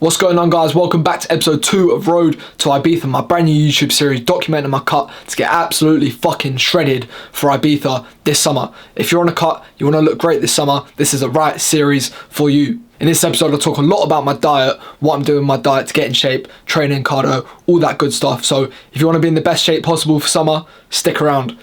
What's going on, guys? Welcome back to episode 2 of Road to Ibiza, my brand new YouTube series documenting my cut to get absolutely fucking shredded for Ibiza this summer. If you're on a cut, you want to look great this summer, this is the right series for you. In this episode, I'll talk a lot about my diet, what I'm doing with my diet to get in shape, training, cardio, all that good stuff. So if you want to be in the best shape possible for summer, stick around.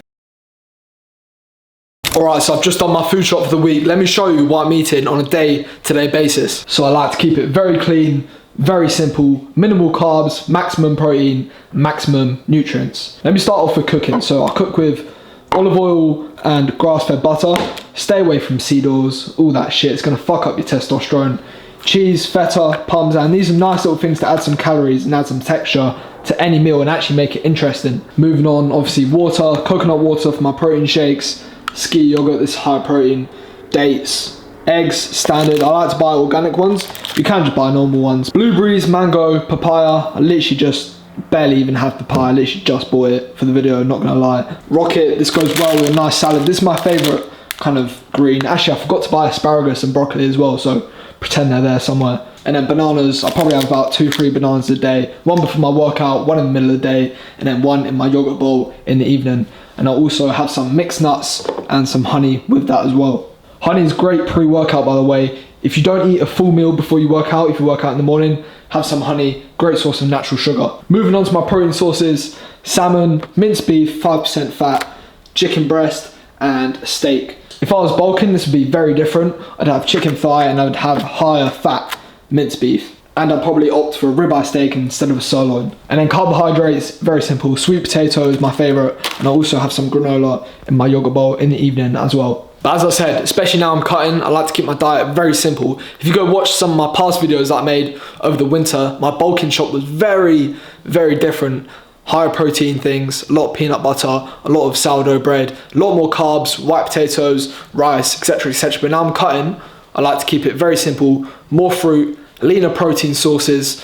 Alright, so I've just done my food shop for the week. Let me show you what I'm eating on a day-to-day basis. So I like to keep it very clean, very simple, minimal carbs, maximum protein, maximum nutrients. Let me start off with cooking. So I cook with olive oil and grass-fed butter. Stay away from seed oils, all that shit. It's gonna fuck up your testosterone. Cheese, feta, parmesan. These are nice little things to add some calories and add some texture to any meal and actually make it interesting. Moving on, obviously water, coconut water for my protein shakes. Ski yogurt, this high protein, dates, eggs, standard. I like to buy organic ones. You can just buy normal ones. Blueberries, mango, papaya. I literally just barely even have papaya. I literally just bought it for the video, not gonna lie. Rocket, this goes well with a nice salad. This is my favorite kind of green. Actually, I forgot to buy asparagus and broccoli as well, so pretend they're there somewhere. And then bananas, I probably have about 2-3 bananas a day. One before my workout, one in the middle of the day, and then one in my yogurt bowl in the evening. And I also have some mixed nuts and some honey with that as well. Honey is great pre-workout, by the way. If you don't eat a full meal before you work out, if you work out in the morning, have some honey, great source of natural sugar. Moving on to my protein sources, salmon, minced beef, 5% fat, chicken breast, and steak. If I was bulking, this would be very different. I'd have chicken thigh and I would have higher fat minced beef. And I'd probably opt for a ribeye steak instead of a sirloin. And then carbohydrates, very simple. Sweet potato is my favorite. And I also have some granola in my yogurt bowl in the evening as well. But as I said, especially now I'm cutting, I like to keep my diet very simple. If you go watch some of my past videos that I made over the winter, my bulking shop was very, very different. Higher protein things, a lot of peanut butter, a lot of sourdough bread, a lot more carbs, white potatoes, rice, etc, etc. But now I'm cutting, I like to keep it very simple, more fruit, leaner protein sources,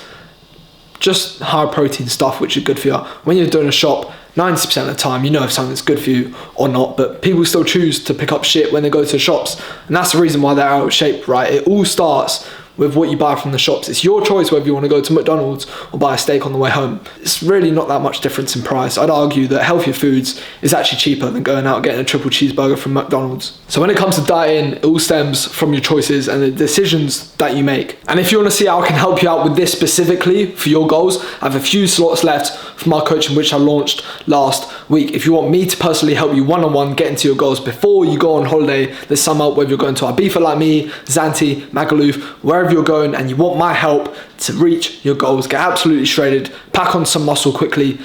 just higher protein stuff which is good for you. When you're doing a shop, 90% of the time you know if something's good for you or not, but people still choose to pick up shit when they go to shops, and that's the reason why they're out of shape, right? It all starts with what you buy from the shops. It's your choice whether you want to go to McDonald's or buy a steak on the way home. It's really not that much difference in price. I'd argue that healthier foods is actually cheaper than going out and getting a triple cheeseburger from McDonald's. So when it comes to dieting, it all stems from your choices and the decisions that you make. And if you want to see how I can help you out with this specifically for your goals, I have a few slots left for my coaching which I launched last week. If you want me to personally help you one-on-one get into your goals before you go on holiday this summer, whether you're going to Ibiza like me, Zante, Magaluf, wherever you're going, and you want my help to reach your goals, get absolutely shredded, pack on some muscle quickly,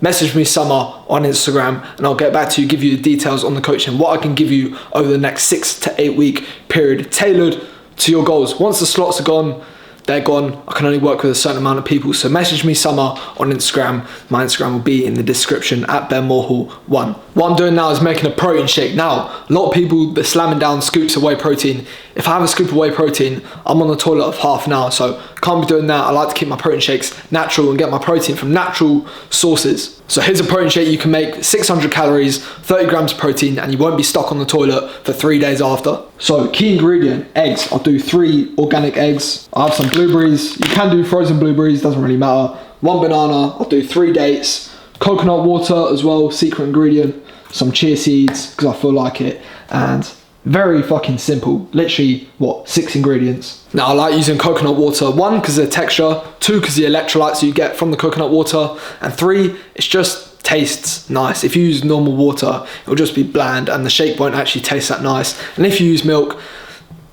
message me Summer on Instagram and I'll get back to you, give you the details on the coaching, what I can give you over the next 6 to 8 week period tailored to your goals. Once the slots are gone, they're gone. I can only work with a certain amount of people, so message me Summer on Instagram. My Instagram will be in the description at BenMorhall1. What I'm doing now is making a protein shake. Now, a lot of people, they're slamming down scoops of whey protein. If I have a scoop of whey protein, I'm on the toilet of half an hour, so can't be doing that. I like to keep my protein shakes natural and get my protein from natural sources. So here's a protein shake you can make, 600 calories, 30 grams of protein, and you won't be stuck on the toilet for 3 days after. So key ingredient, eggs. I'll do 3 organic eggs. I have some blueberries. You can do frozen blueberries, doesn't really matter. 1 banana, I'll do 3 dates. Coconut water as well, secret ingredient. Some chia seeds, because I feel like it. And very fucking simple. Literally, 6 ingredients. Now, I like using coconut water. 1, because of the texture. 2, because the electrolytes you get from the coconut water. And 3, it's just tastes nice. If you use normal water, it'll just be bland and the shake won't actually taste that nice. And if you use milk,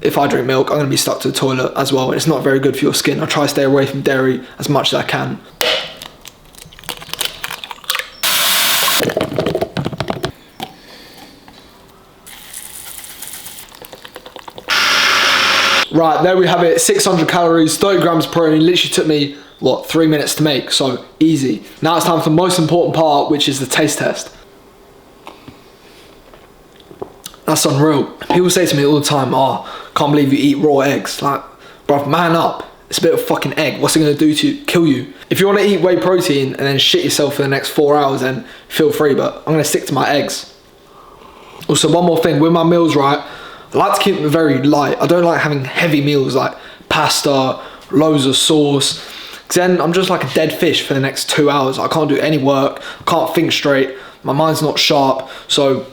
if I drink milk, I'm going to be stuck to the toilet as well. And it's not very good for your skin. I try to stay away from dairy as much as I can. Right, there we have it, 600 calories, 30 grams of protein. Literally took me, 3 minutes to make, so easy. Now it's time for the most important part, which is the taste test. That's unreal. People say to me all the time, oh, can't believe you eat raw eggs. Like, bruv, man up. It's a bit of fucking egg. What's it gonna do to you? Kill you. If you wanna eat whey protein and then shit yourself for the next 4 hours, then feel free, but I'm gonna stick to my eggs. Also, one more thing, with my meals, right, I like to keep them very light. I don't like having heavy meals like pasta loads of sauce. Then I'm just like a dead fish for the next 2 hours. I can't do any work, I can't think straight, my mind's not sharp. So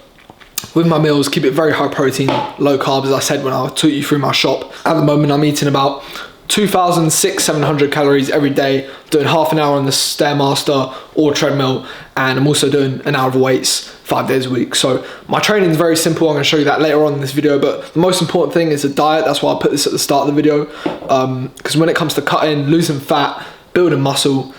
with my meals, keep it very high protein, low carb, as I said when I took you through my shop. At the moment, I'm eating about 2,600-700 calories every day, doing half an hour on the Stairmaster or treadmill, and I'm also doing an hour of weights 5 days a week. So my training is very simple. I'm going to show you that later on in this video, but the most important thing is the diet. That's why I put this at the start of the video, because when it comes to cutting, losing fat, building muscle,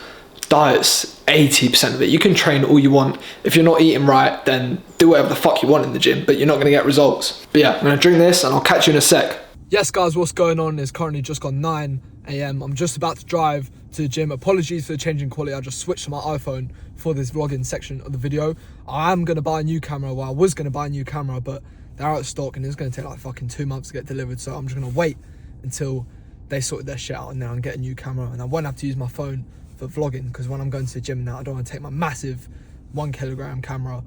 diet's 80% of it. You can train all you want. If you're not eating right, then do whatever the fuck you want in the gym, but you're not going to get results. But yeah, I'm going to drink this and I'll catch you in a sec. Yes guys, what's going on? It's currently just gone 9 AM. I'm just about to drive to the gym. Apologies for the change in quality. I just switched to my iPhone for this vlogging section of the video. I am going to buy a new camera. Well, I was going to buy a new camera, but they're out of stock and it's going to take like fucking 2 months to get delivered. So I'm just going to wait until they sorted their shit out and then I'll get a new camera. And I won't have to use my phone for vlogging, because when I'm going to the gym now, I don't want to take my massive 1 kilogram camera,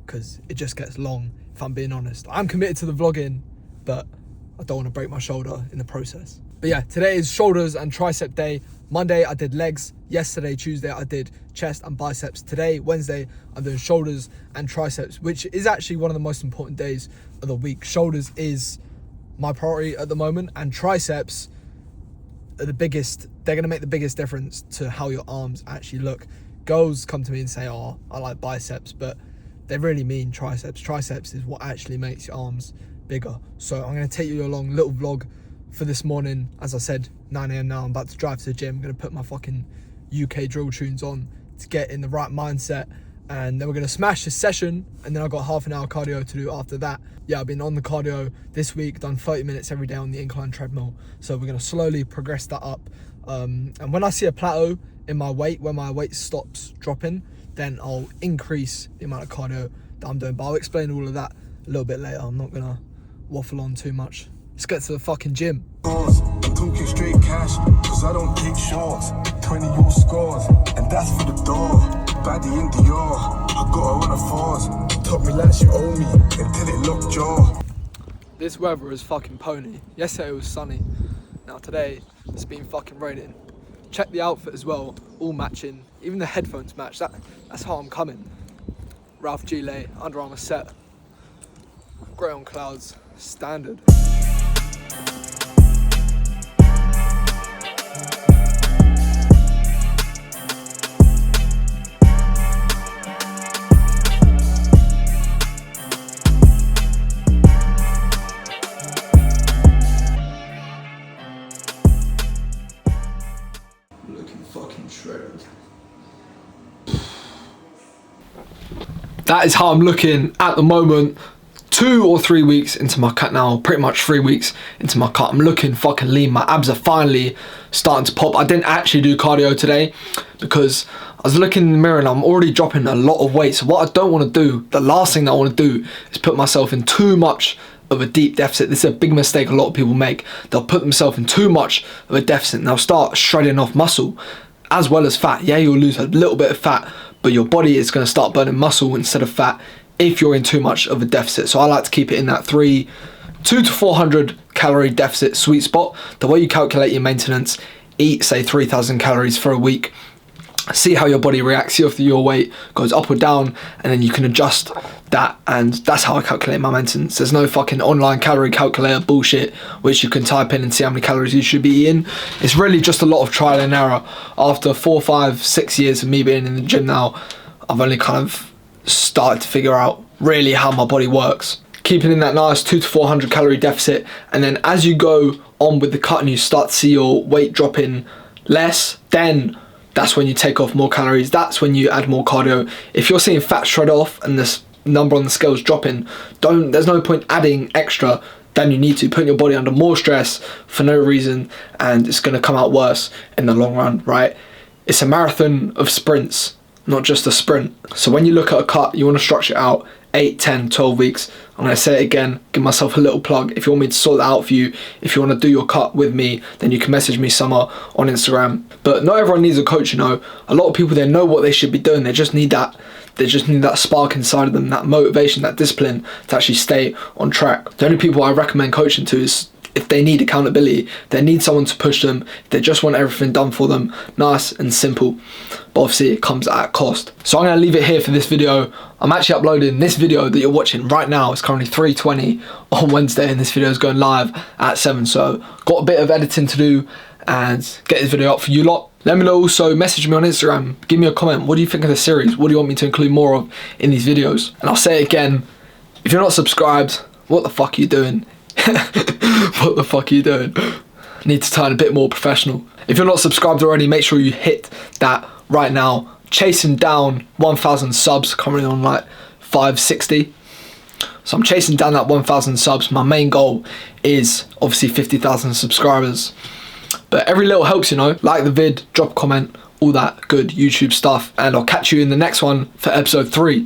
because it just gets long, if I'm being honest. I'm committed to the vlogging, but I don't want to break my shoulder in the process. But yeah, today is shoulders and tricep day. Monday I did legs. Yesterday, Tuesday, I did chest and biceps. Today, Wednesday, I'm doing shoulders and triceps, which is actually one of the most important days of the week. Shoulders is my priority at the moment, and triceps are the biggest. They're going to make the biggest difference to how your arms actually look. Girls come to me and say, oh, I like biceps, but they really mean triceps. Triceps is what actually makes your arms bigger. So I'm going to take you along a little vlog for this morning. As I said, 9 AM now, I'm about to drive to the gym. I'm going to put my fucking UK drill tunes on to get in the right mindset, and then we're going to smash this session, and then I've got half an hour cardio to do after that. Yeah, I've been on the cardio this week, done 30 minutes every day on the incline treadmill, so we're going to slowly progress that up, and when I see a plateau in my weight, when my weight stops dropping, then I'll increase the amount of cardio that I'm doing. But I'll explain all of that a little bit later. I'm not going to waffle on too much. Let's get to the fucking gym. I'm talking straight cash, cause I don't take shorts. 20 your scores, and that's for the door. Baddie in Dior, I got her on a force. Top relax, you owe me, until it locked jaw. This weather is fucking pony. Yesterday it was sunny. Now today, it's been fucking raining. Check the outfit as well, all matching. Even the headphones match. That's how I'm coming. Ralph Gile, Under Armour set. Grey on clouds, standard. Looking fucking shredded. That is how I'm looking at the moment. 2 or 3 weeks into my cut now, pretty much 3 weeks into my cut. I'm looking fucking lean. My abs are finally starting to pop. I didn't actually do cardio today because I was looking in the mirror and I'm already dropping a lot of weight. So what I don't want to do, the last thing that I want to do is put myself in too much of a deep deficit. This is a big mistake a lot of people make. They'll put themselves in too much of a deficit and they'll start shredding off muscle as well as fat. Yeah, you'll lose a little bit of fat, but your body is going to start burning muscle instead of fat if you're in too much of a deficit. So I like to keep it in that 200 to 400 calorie deficit sweet spot. The way you calculate your maintenance, eat say 3,000 calories for a week, see how your body reacts, see if your weight goes up or down, and then you can adjust that. And that's how I calculate my maintenance. There's no fucking online calorie calculator bullshit which you can type in and see how many calories you should be eating. It's really just a lot of trial and error. After 4, 5, 6 years of me being in the gym now, I've only kind of started to figure out really how my body works. Keeping in that nice 200 to 400 calorie deficit, and then as you go on with the cut and you start to see your weight dropping less, then that's when you take off more calories. That's when you add more cardio. If you're seeing fat shred off and this number on the scale is dropping, there's no point adding extra than you need to, putting your body under more stress for no reason, and it's going to come out worse in the long run, right? It's a marathon of sprints, not just a sprint. So when you look at a cut, you want to structure it out 8, 10, 12 weeks. I'm going to say it again, give myself a little plug. If you want me to sort that out for you, if you want to do your cut with me, then you can message me somewhere on Instagram. But not everyone needs a coach, you know. A lot of people, they know what they should be doing. They just need that spark inside of them, that motivation, that discipline to actually stay on track. The only people I recommend coaching to is if they need accountability, they need someone to push them, if they just want everything done for them, nice and simple. But obviously it comes at a cost. So I'm going to leave it here for this video. I'm actually uploading this video that you're watching right now. It's currently 3:20 on Wednesday, and this video is going live at 7. So got a bit of editing to do and get this video up for you lot. Let me know also, message me on Instagram, give me a comment. What do you think of the series? What do you want me to include more of in these videos? And I'll say it again, if you're not subscribed, what the fuck are you doing? What the fuck are you doing? Need to turn a bit more professional. If you're not subscribed already, make sure you hit that right now. Chasing down 1,000 subs, currently on like 560. So I'm chasing down that 1,000 subs. My main goal is obviously 50,000 subscribers. But every little helps, you know. Like the vid, drop a comment, all that good YouTube stuff. And I'll catch you in the next one for episode 3.